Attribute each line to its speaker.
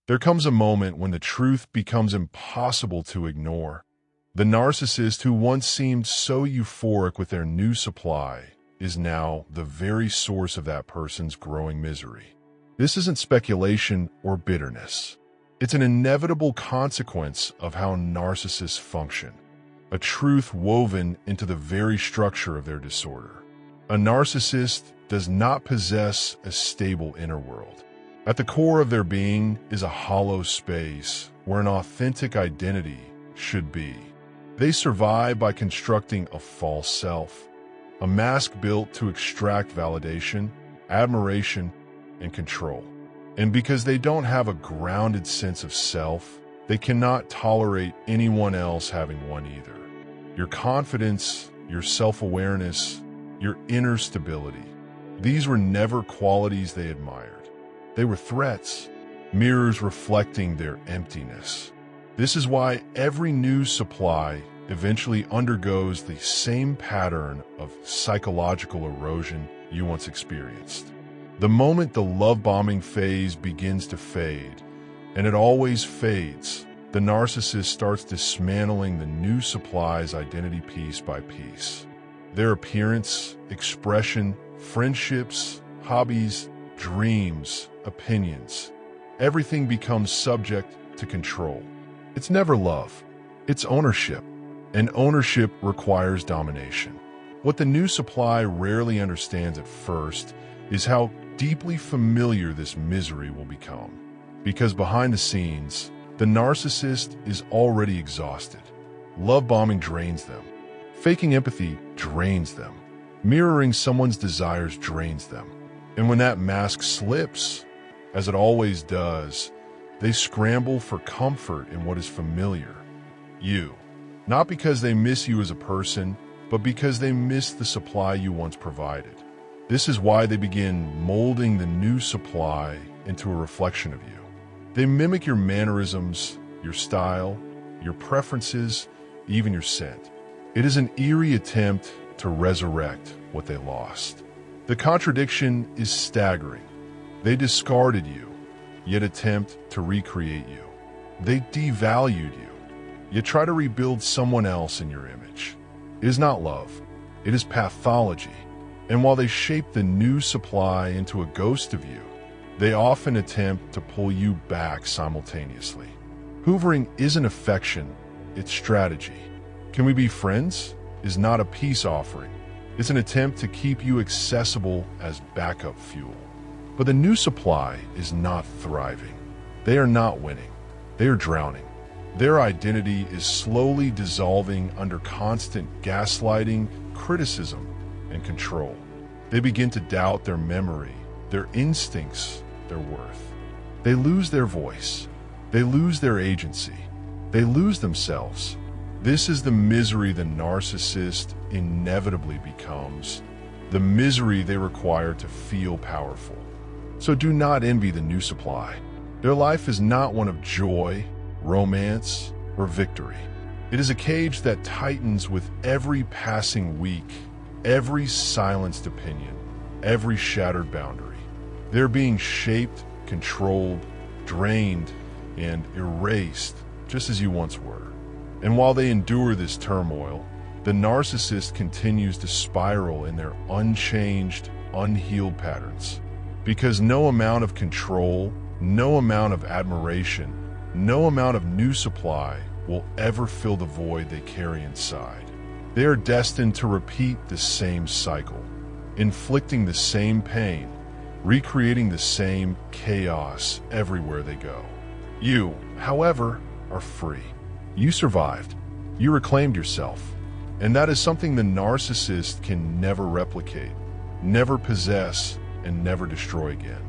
Speaker 1: There comes a moment when the truth becomes impossible to ignore. The narcissist who once seemed so euphoric with their new supply is now the very source of that person's growing misery. This isn't speculation or bitterness. It's an inevitable consequence of how narcissists function, a truth woven into the very structure of their disorder. A narcissist does not possess a stable inner world. At the core of their being is a hollow space where an authentic identity should be. They survive by constructing a false self, a mask built to extract validation, admiration, and control. And because they don't have a grounded sense of self, they cannot tolerate anyone else having one either. Your confidence, your self-awareness, your inner stability, these were never qualities they admired. They were threats, mirrors reflecting their emptiness. This is why every new supply eventually undergoes the same pattern of psychological erosion you once experienced. The moment the love-bombing phase begins to fade, and it always fades, the narcissist starts dismantling the new supply's identity piece by piece. Their appearance, expression, friendships, hobbies, dreams, opinions, everything becomes subject to control. It's never love, it's ownership, and ownership requires domination. What the new supply rarely understands at first is how deeply familiar this misery will become. Because behind the scenes, the narcissist is already exhausted. Love bombing drains them. Faking empathy drains them. Mirroring someone's desires drains them. And when that mask slips, as it always does, they scramble for comfort in what is familiar. You. Not because they miss you as a person, but because they miss the supply you once provided. This is why they begin molding the new supply into a reflection of you. They mimic your mannerisms, your style, your preferences, even your scent. It is an eerie attempt to resurrect what they lost. The contradiction is staggering. They discarded you, yet attempt to recreate you. They devalued you, yet try to rebuild someone else in your image. It is not love, it is pathology. And while they shape the new supply into a ghost of you, they often attempt to pull you back simultaneously. Hoovering isn't affection, it's strategy. Can we be friends? Is not a peace offering. It's an attempt to keep you accessible as backup fuel. But the new supply is not thriving. They are not winning. They are drowning. Their identity is slowly dissolving under constant gaslighting, criticism, and control. They begin to doubt their memory, their instincts, their worth. They lose their voice. They lose their agency. They lose themselves. This is the misery the narcissist inevitably becomes, the misery they require to feel powerful. So do not envy the new supply. Their life is not one of joy, romance, or victory. It is a cage that tightens with every passing week, every silenced opinion, every shattered boundary. They're being shaped, controlled, drained, and erased just as you once were. And while they endure this turmoil, the narcissist continues to spiral in their unchanged, unhealed patterns. Because no amount of control, no amount of admiration, no amount of new supply will ever fill the void they carry inside. They are destined to repeat the same cycle, inflicting the same pain, recreating the same chaos everywhere they go. You, however, are free. You survived. You reclaimed yourself. And that is something the narcissist can never replicate, never possess, and never destroy again.